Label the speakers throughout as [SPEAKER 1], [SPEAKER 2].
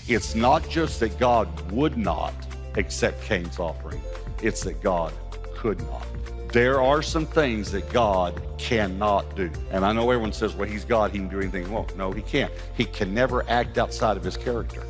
[SPEAKER 1] It's not just that God would not accept Cain's offering, it's that God could not. There are some things that God cannot do. And I know everyone says, well, he's God, he can do anything he wants. No, he can't. He can never act outside of his character.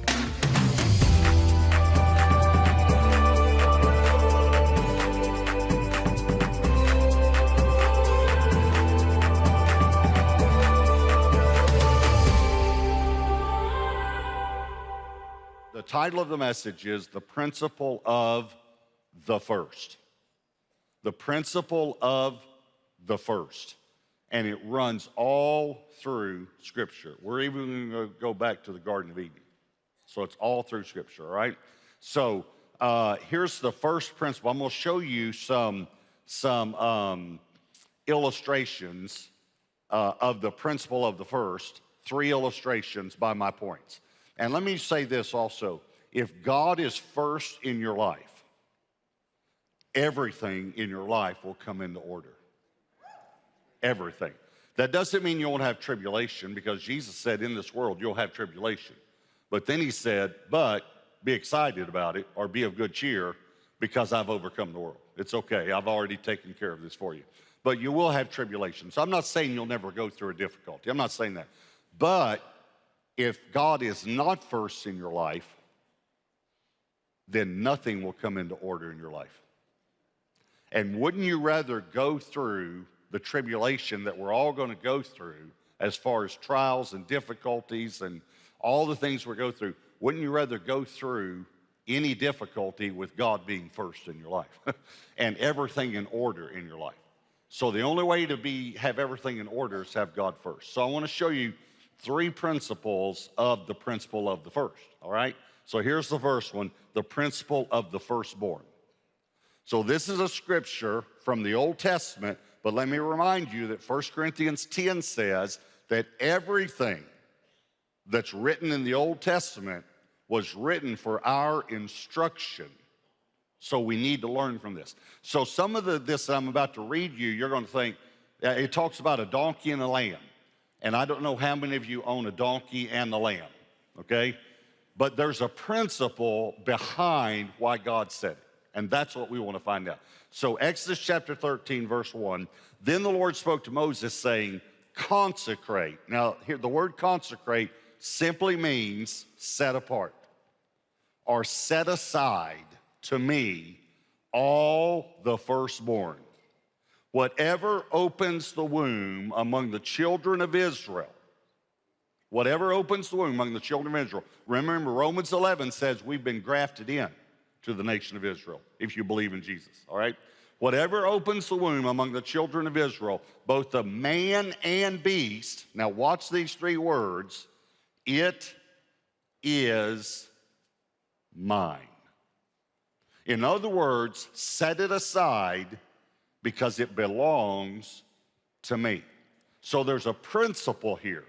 [SPEAKER 1] The title of the message is The Principle of the First. The principle of the first. And it runs all through Scripture. We're even going to go back to the Garden of Eden. So it's all through Scripture, all right? So here's the first principle. I'm going to show you some illustrations of the principle of the first. 3 illustrations by my points. And let me say this also. If God is first in your life, everything in your life will come into order. Everything. That doesn't mean you won't have tribulation, because Jesus said in this world you'll have tribulation. But then he said, but be excited about it, or be of good cheer, because I've overcome the world. It's okay. I've already taken care of this for you. But you will have tribulation. So I'm not saying you'll never go through a difficulty. I'm not saying that. But if God is not first in your life, then nothing will come into order in your life. And wouldn't you rather go through the tribulation that we're all going to go through, as far as trials and difficulties and all the things we go through, wouldn't you rather go through any difficulty with God being first in your life and everything in order in your life? So the only way to have everything in order is to have God first. So I want to show you 3 principles of the principle of the first, all right? So here's the first one, the principle of the firstborn. So this is a scripture from the Old Testament, but let me remind you that 1 Corinthians 10 says that everything that's written in the Old Testament was written for our instruction. So we need to learn from this. So some of this that I'm about to read you, you're going to think, it talks about a donkey and a lamb. And I don't know how many of you own a donkey and a lamb, okay? But there's a principle behind why God said it. And that's what we want to find out. So Exodus chapter 13, verse 1, then the Lord spoke to Moses saying, consecrate. Now, here the word consecrate simply means set apart or set aside to me all the firstborn. Whatever opens the womb among the children of Israel, whatever opens the womb among the children of Israel. Remember, Romans 11 says we've been grafted in to the nation of Israel, if you believe in Jesus, all right? Whatever opens the womb among the children of Israel, both the man and beast, now watch these 3 words, it is mine. In other words, set it aside because it belongs to me. So there's a principle here,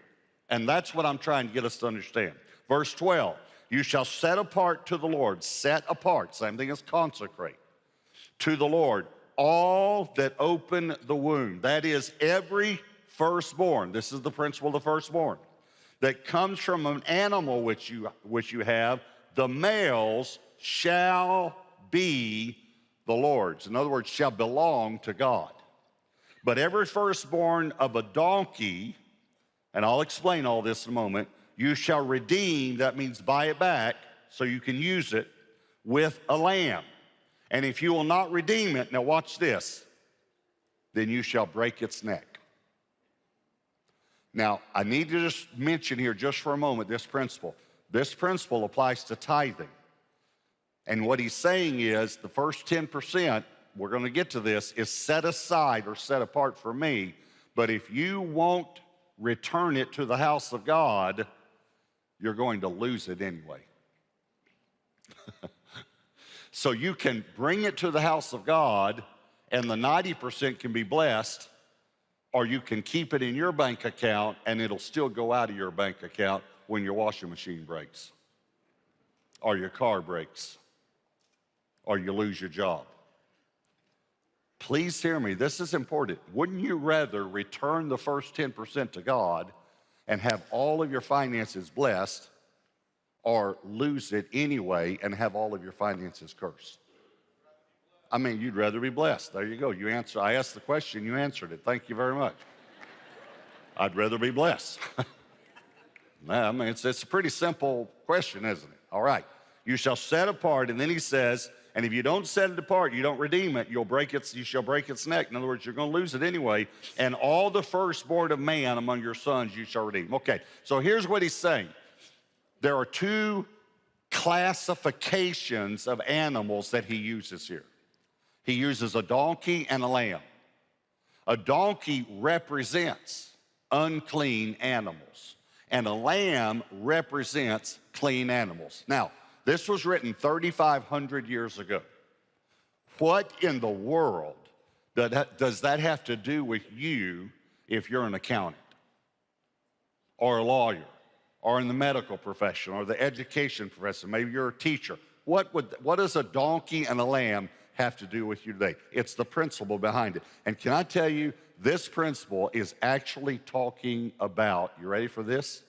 [SPEAKER 1] and that's what I'm trying to get us to understand. Verse 12, you shall set apart to the Lord, set apart, same thing as consecrate, to the Lord, all that open the womb. That is every firstborn. This is the principle of the firstborn. That comes from an animal which you have, the males shall be the Lord's. In other words, shall belong to God. But every firstborn of a donkey, and I'll explain all this in a moment, you shall redeem, that means buy it back so you can use it, with a lamb. And if you will not redeem it, now watch this, then you shall break its neck. Now, I need to just mention here just for a moment this principle. This principle applies to tithing. And what he's saying is the first 10%, we're going to get to this, is set aside or set apart for me. But if you won't return it to the house of God, you're going to lose it anyway. So you can bring it to the house of God and the 90% can be blessed, or you can keep it in your bank account and it'll still go out of your bank account when your washing machine breaks, or your car breaks, or you lose your job. Please hear me, this is important. Wouldn't you rather return the first 10% to God and have all of your finances blessed, or lose it anyway and have all of your finances cursed? I mean, you'd rather be blessed. There you go. You answer. I asked the question, you answered it. Thank you very much. I'd rather be blessed. I mean, it's a pretty simple question, isn't it? All right. You shall set apart, and then he says, and if you don't set it apart, you don't redeem it, you shall break its neck. In other words, you're going to lose it anyway. And all the firstborn of man among your sons you shall redeem. Okay, so here's what he's saying. There are two classifications of animals that he uses here. He uses a donkey and a lamb. A donkey represents unclean animals, and a lamb represents clean animals. Now, this was written 3,500 years ago. What in the world does that have to do with you if you're an accountant or a lawyer or in the medical profession or the education profession? Maybe you're a teacher. What does a donkey and a lamb have to do with you today? It's the principle behind it. And can I tell you, this principle is actually talking about, you ready for this?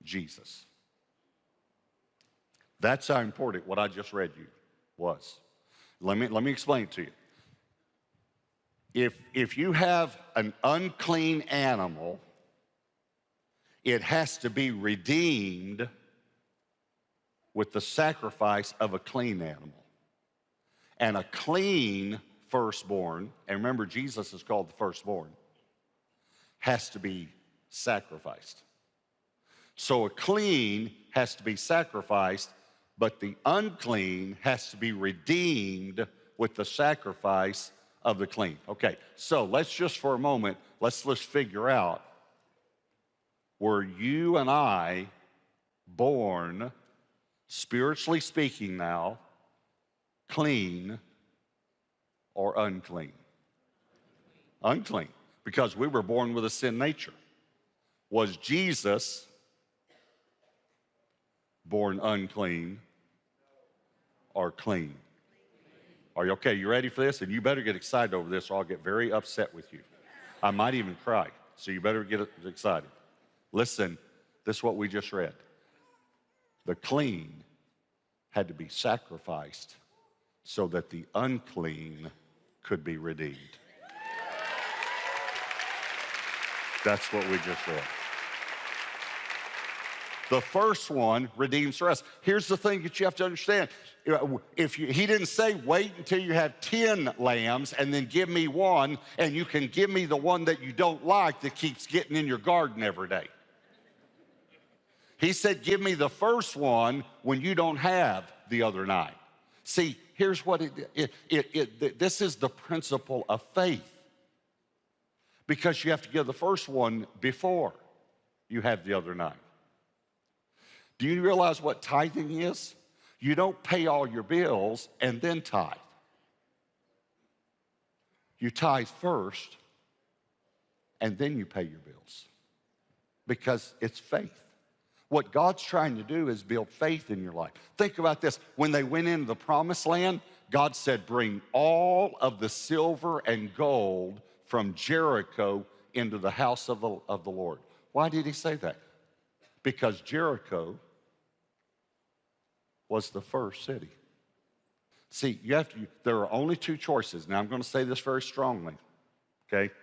[SPEAKER 1] Jesus. That's how important what I just read you was. Let me explain it to you. If you have an unclean animal, it has to be redeemed with the sacrifice of a clean animal. And a clean firstborn, and remember Jesus is called the firstborn, has to be sacrificed. So a clean has to be sacrificed, but the unclean has to be redeemed with the sacrifice of the clean. Okay, so let's just for a moment, let's figure out, were you and I born, spiritually speaking now, clean or unclean? Unclean, because we were born with a sin nature. Was Jesus born unclean or clean? Are you okay? You ready for this? And you better get excited over this or I'll get very upset with you. I might even cry, so you better get excited. Listen, this is what we just read. The clean had to be sacrificed so that the unclean could be redeemed. That's what we just read. The first one redeems the rest. Here's the thing that you have to understand. He didn't say, wait until you have 10 lambs and then give me one, and you can give me the one that you don't like that keeps getting in your garden every day. He said, give me the first one when you don't have the other 9. See, here's what this is the principle of faith. Because you have to give the first one before you have the other 9. Do you realize what tithing is? You don't pay all your bills and then tithe. You tithe first and then you pay your bills. Because it's faith. What God's trying to do is build faith in your life. Think about this. When they went into the promised land, God said, bring all of the silver and gold from Jericho into the house of the Lord. Why did he say that? Because Jericho was the first city. See, there are only 2 choices. Now, I'm going to say this very strongly, okay?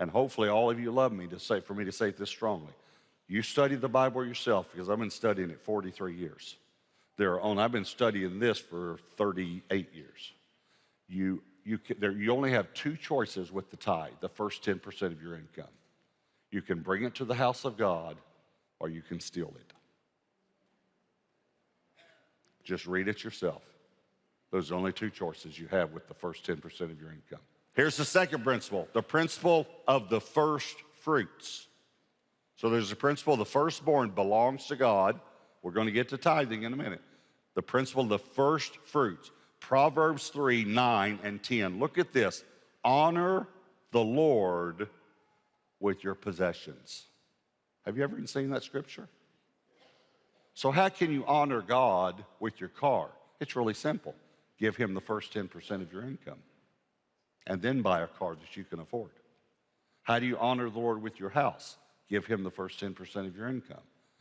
[SPEAKER 1] And hopefully all of you love me for me to say this strongly. You study the Bible yourself, because I've been studying it 43 years. I've been studying this for 38 years. You only have 2 choices with the tithe, the first 10% of your income. You can bring it to the house of God, or you can steal it. Just read it yourself. Those are only 2 choices you have with the first 10% of your income. Here's the second principle, the principle of the first fruits. So there's a principle, the firstborn belongs to God. We're going to get to tithing in a minute. The principle of the first fruits. Proverbs 3, 9, and 10. Look at this. Honor the Lord with your possessions. Have you ever seen that scripture? So how can you honor God with your car? It's really simple. Give him the first 10% of your income and then buy a car that you can afford. How do you honor the Lord with your house? Give him the first 10% of your income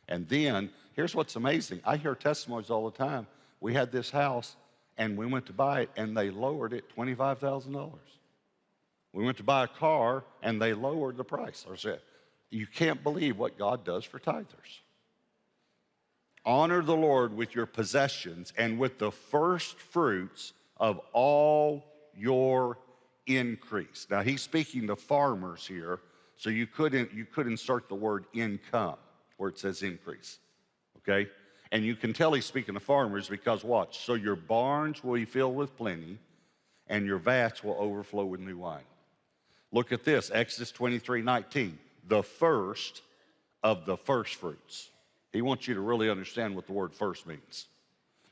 [SPEAKER 1] And then, here's what's amazing. I hear testimonies all the time. We had this house, and we went to buy it, and they lowered it $25,000. We went to buy a car, and they lowered the price. I said, you can't believe what God does for tithers. Honor the Lord with your possessions and with the first fruits of all your increase. Now, he's speaking to farmers here, so you could insert the word income where it says increase, okay? And you can tell he's speaking to farmers because watch. So your barns will be filled with plenty, and your vats will overflow with new wine. Look at this, Exodus 23:19. The first of the first fruits. He wants you to really understand what the word first means.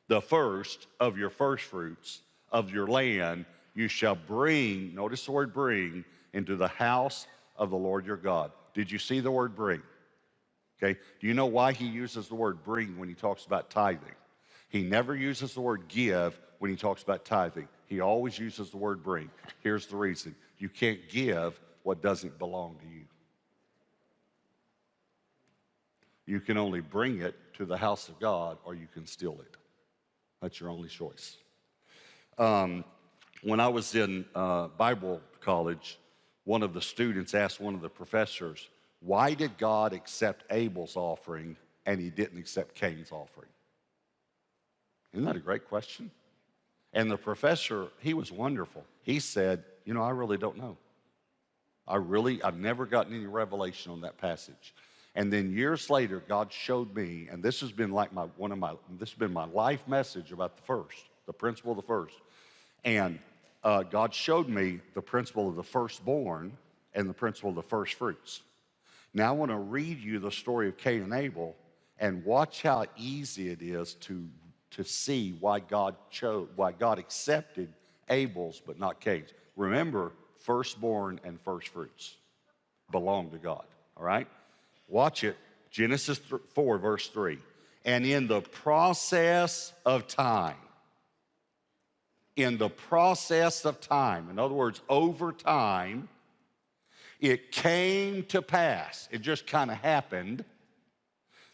[SPEAKER 1] The first of your first fruits of your land you shall bring, notice the word bring, into the house of the Lord your God. Did you see the word bring? Okay, do you know why he uses the word bring when he talks about tithing? He never uses the word give when he talks about tithing. He always uses the word bring. Here's the reason. You can't give what doesn't belong to you. You can only bring it to the house of God, or you can steal it. That's your only choice. When I was in Bible college, one of the students asked one of the professors, why did God accept Abel's offering and he didn't accept Cain's offering? Isn't that a great question? And the professor, he was wonderful. He said, I really don't know. I've never gotten any revelation on that passage. And then years later, God showed me, and this has been like this has been my life message about the first, the principle of the first. And God showed me the principle of the firstborn and the principle of the first fruits. Now I want to read you the story of Cain and Abel and watch how easy it is to see why God accepted Abel's but not Cain's. Remember, firstborn and first fruits belong to God, all right? Watch it, Genesis 4, verse 3. And in the process of time, in other words, over time, it came to pass, it just kind of happened,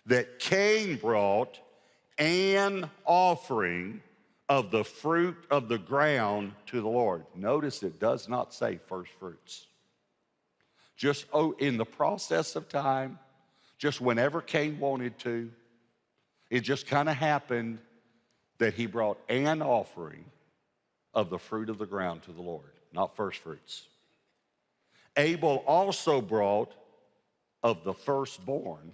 [SPEAKER 1] that Cain brought an offering of the fruit of the ground to the Lord. Notice it does not say first fruits. Just in the process of time, just whenever Cain wanted to, it just kind of happened that he brought an offering of the fruit of the ground to the Lord, not first fruits. Abel also brought of the firstborn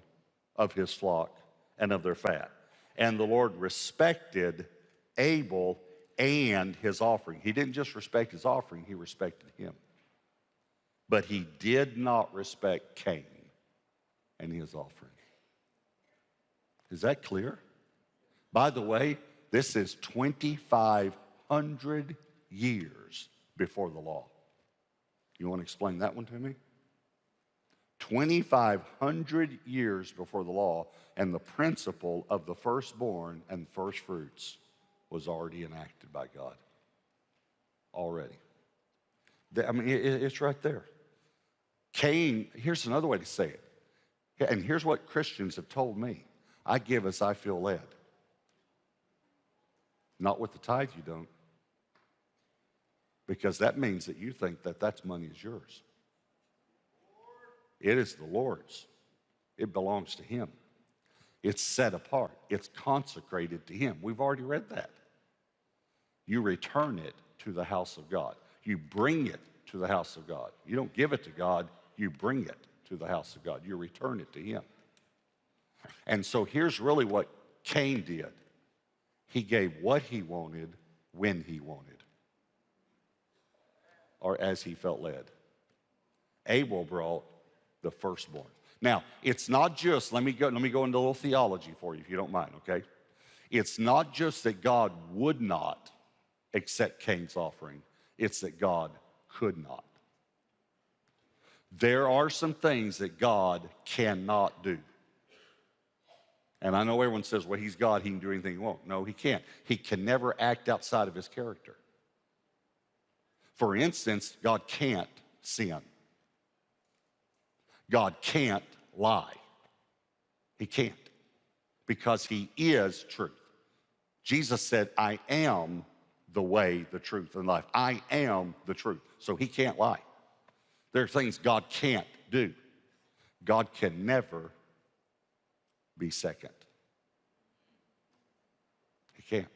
[SPEAKER 1] of his flock and of their fat. And the Lord respected Abel and his offering. He didn't just respect his offering, he respected him. But he did not respect Cain and his offering. Is that clear? By the way, this is 2,500 years before the law. You want to explain that one to me? 2,500 years before the law, and the principle of the firstborn and first fruits was already enacted by God. Already. It's right there. Cain, here's another way to say it. And here's what Christians have told me. I give as I feel led. Not with the tithe, you don't. Because that means that you think that that money is yours. It is the Lord's. It belongs to him. It's set apart. It's consecrated to him. We've already read that. You return it to the house of God. You bring it to the house of God. You don't give it to God. You bring it to the house of God. You return it to him. And so here's really what Cain did. He gave what he wanted when he wanted, or as he felt led. Abel brought the firstborn. Now, it's not just, let me go into a little theology for you, if you don't mind, okay? It's not just that God would not accept Cain's offering. It's that God could not. There are some things that God cannot do. And I know everyone says, well, he's God, he can do anything he wants. No, he can't. He can never act outside of his character. For instance, God can't sin. God can't lie. He can't. because he is truth. Jesus said, I am the way, the truth, and life. I am the truth. So he can't lie. There are things God can't do. God can never be second. He can't.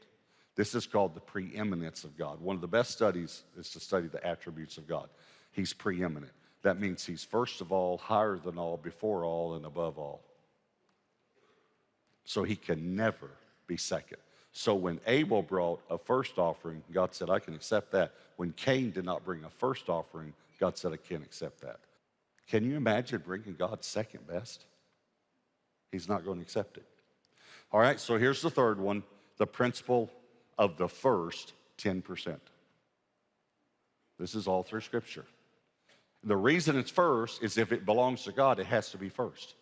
[SPEAKER 1] This is called the preeminence of God. One of the best studies is to study the attributes of God. He's preeminent. That means he's first of all, higher than all, before all, and above all. So he can never be second. So when Abel brought a first offering, God said, I can accept that. When Cain did not bring a first offering, God said, I can't accept that. Can you imagine bringing God second best? He's not going to accept it. All right, so here's the third one, the principle of the first 10%. This is all through Scripture. The reason it's first is if it belongs to God, it has to be first.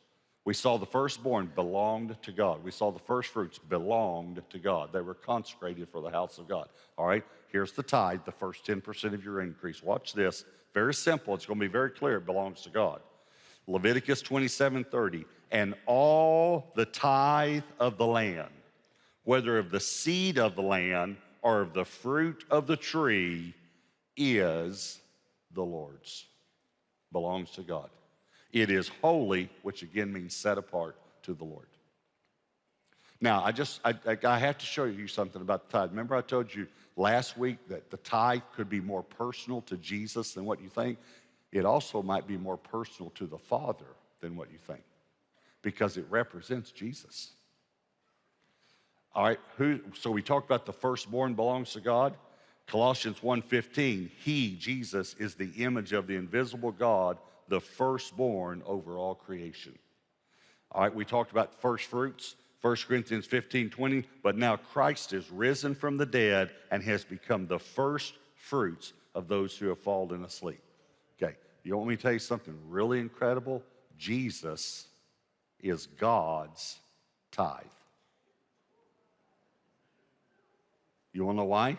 [SPEAKER 1] We saw the firstborn belonged to God. We saw the first fruits belonged to God. They were consecrated for the house of God. All right, here's the tithe, the first 10% of your increase. Watch this. Very simple. It's going to be very clear. It belongs to God. Leviticus 27:30. And all the tithe of the land, whether of the seed of the land or of the fruit of the tree, is the Lord's. Belongs to God. It is holy, which again means set apart to the Lord. Now, I have to show you something about the tithe. Remember I told you last week that the tithe could be more personal to Jesus than what you think? It also might be more personal to the Father than what you think, because it represents Jesus. All right, so we talked about the firstborn belongs to God. Colossians 1:15, he, Jesus, is the image of the invisible God, the firstborn over all creation. All right, we talked about first fruits, 1 Corinthians 15:20, but now Christ is risen from the dead and has become the first fruits of those who have fallen asleep. Okay, you want me to tell you something really incredible? Jesus is God's tithe. You want to know why?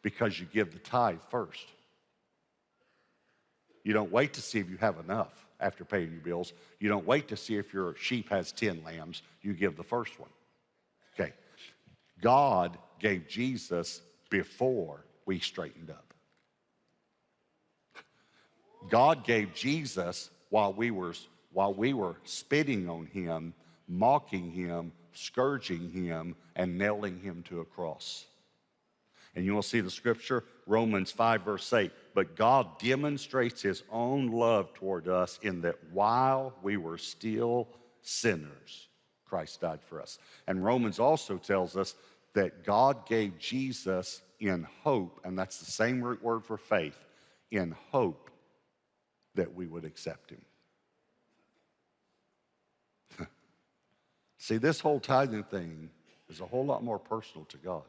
[SPEAKER 1] Because you give the tithe first. You don't wait to see if you have enough after paying your bills. You don't wait to see if your sheep has 10 lambs. You give the first one. Okay. God gave Jesus before we straightened up. God gave Jesus while we were spitting on him, mocking him, scourging him, and nailing him to a cross. And you will see the scripture, Romans 5, verse 8. But God demonstrates his own love toward us in that while we were still sinners, Christ died for us. And Romans also tells us that God gave Jesus in hope, and that's the same root word for faith, in hope that we would accept him. See, this whole tithing thing is a whole lot more personal to God.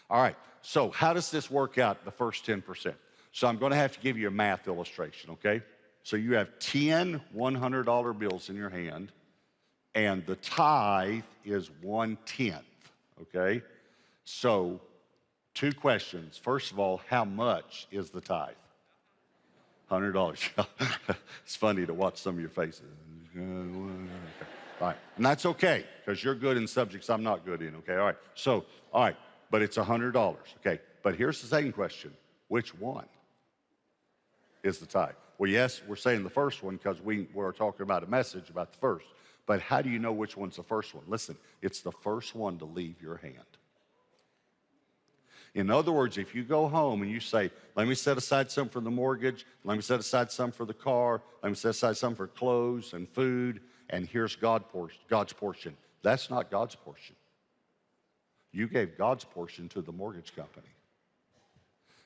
[SPEAKER 1] All right, so how does this work out, the first 10%? So I'm going to have to give you a math illustration, okay? So you have 10 $100 bills in your hand, and the tithe is 1/10, okay? So 2 questions. First of all, how much is the tithe? $100. It's funny to watch some of your faces. All right, and that's okay, because you're good in subjects I'm not good in, okay? All right, so, all right. But it's $100, okay? But here's the second question. Which one is the tithe? Well, yes, we're saying the first one because we're talking about a message about the first. But how do you know which one's the first one? Listen, it's the first one to leave your hand. In other words, if you go home and you say, let me set aside some for the mortgage, let me set aside some for the car, let me set aside some for clothes and food, and here's God's portion. That's not God's portion. You gave God's portion to the mortgage company.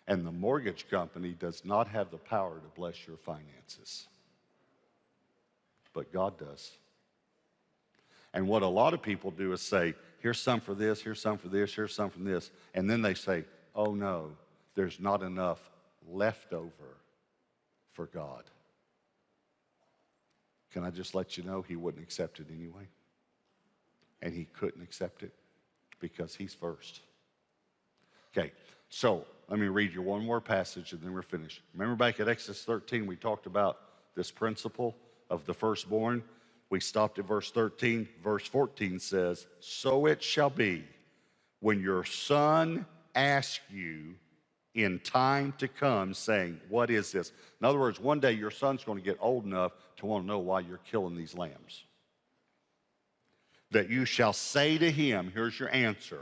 [SPEAKER 1] And the mortgage company does not have the power to bless your finances. But God does. And what a lot of people do is say, here's some for this, here's some for this, here's some for this. And then they say, oh no, there's not enough left over for God. Can I just let you know he wouldn't accept it anyway? And he couldn't accept it because he's first. Okay, so let me read you one more passage and then we're finished. Remember back at Exodus 13, we talked about this principle of the firstborn. We stopped at verse 13. Verse 14 says, so it shall be when your son asks you in time to come, saying, what is this? In other words, one day your son's going to get old enough to want to know why you're killing these lambs. That you shall say to him, here's your answer,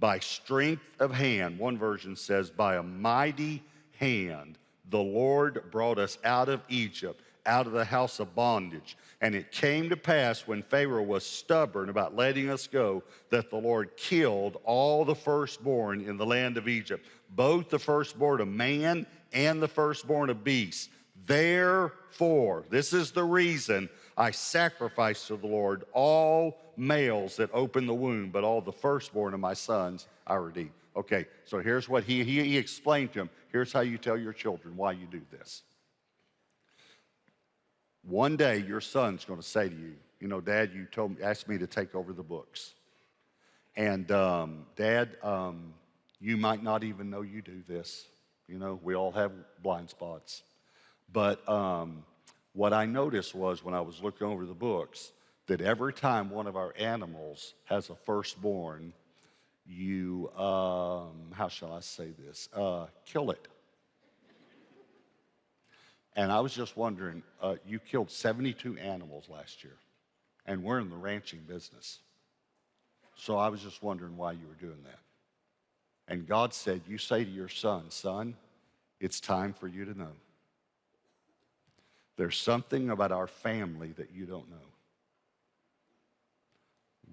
[SPEAKER 1] by strength of hand. One version says, by a mighty hand, the Lord brought us out of Egypt, out of the house of bondage. And it came to pass when Pharaoh was stubborn about letting us go, that the Lord killed all the firstborn in the land of Egypt, both the firstborn of man and the firstborn of beasts. Therefore, this is the reason I sacrifice to the Lord all males that open the womb, but all the firstborn of my sons I redeem. Okay, so here's what he explained to him. Here's how you tell your children why you do this. One day your son's going to say to you, you know, Dad, you asked me to take over the books. And Dad, you might not even know you do this. You know, we all have blind spots. But what I noticed was when I was looking over the books, that every time one of our animals has a firstborn, you, how shall I say this, kill it. And I was just wondering, you killed 72 animals last year, and we're in the ranching business. So I was just wondering why you were doing that. And God said, you say to your son, son, it's time for you to know. There's something about our family that you don't know.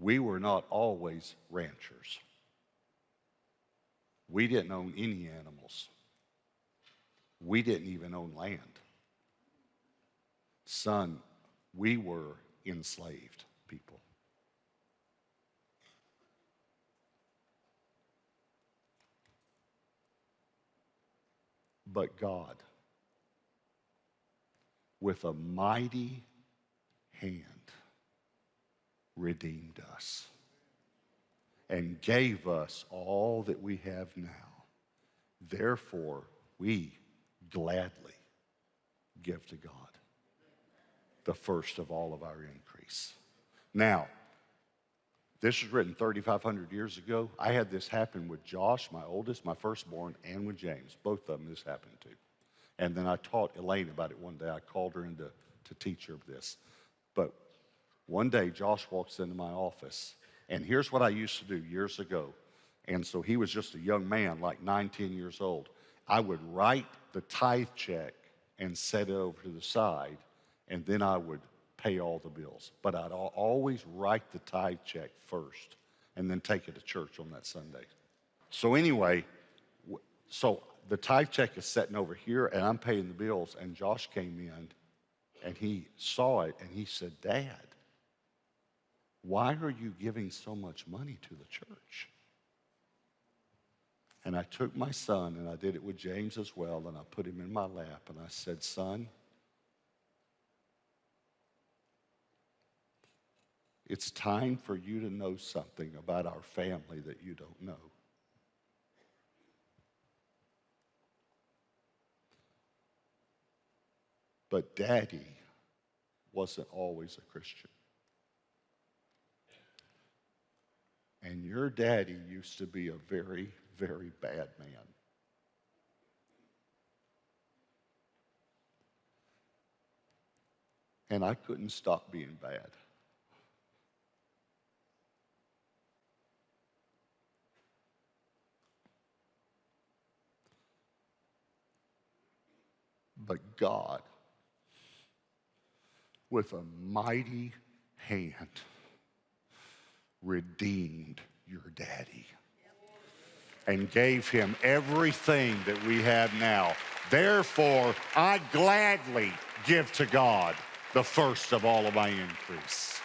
[SPEAKER 1] We were not always ranchers. We didn't own any animals. We didn't even own land. Son, we were enslaved people. But God, with a mighty hand, redeemed us and gave us all that we have now. Therefore, we gladly give to God the first of all of our increase. Now, this was written 3,500 years ago. I had this happen with Josh, my oldest, my firstborn, and with James. Both of them this happened to. And then I taught Elaine about it one day. I called her in to teach her this. But one day, Josh walks into my office. And here's what I used to do years ago. And so he was just a young man, like 9, 10 years old. I would write the tithe check and set it over to the side, and then I would pay all the bills. But I'd always write the tithe check first and then take it to church on that Sunday. So anyway, so the tithe check is sitting over here, and I'm paying the bills, and Josh came in, and he saw it, and he said, Dad, why are you giving so much money to the church? And I took my son, and I did it with James as well, and I put him in my lap, and I said, son, it's time for you to know something about our family that you don't know. But Daddy wasn't always a Christian. And your daddy used to be a very, very bad man. And I couldn't stop being bad. But God, with a mighty hand, redeemed your daddy and gave him everything that we have now. Therefore, I gladly give to God the first of all of my increase.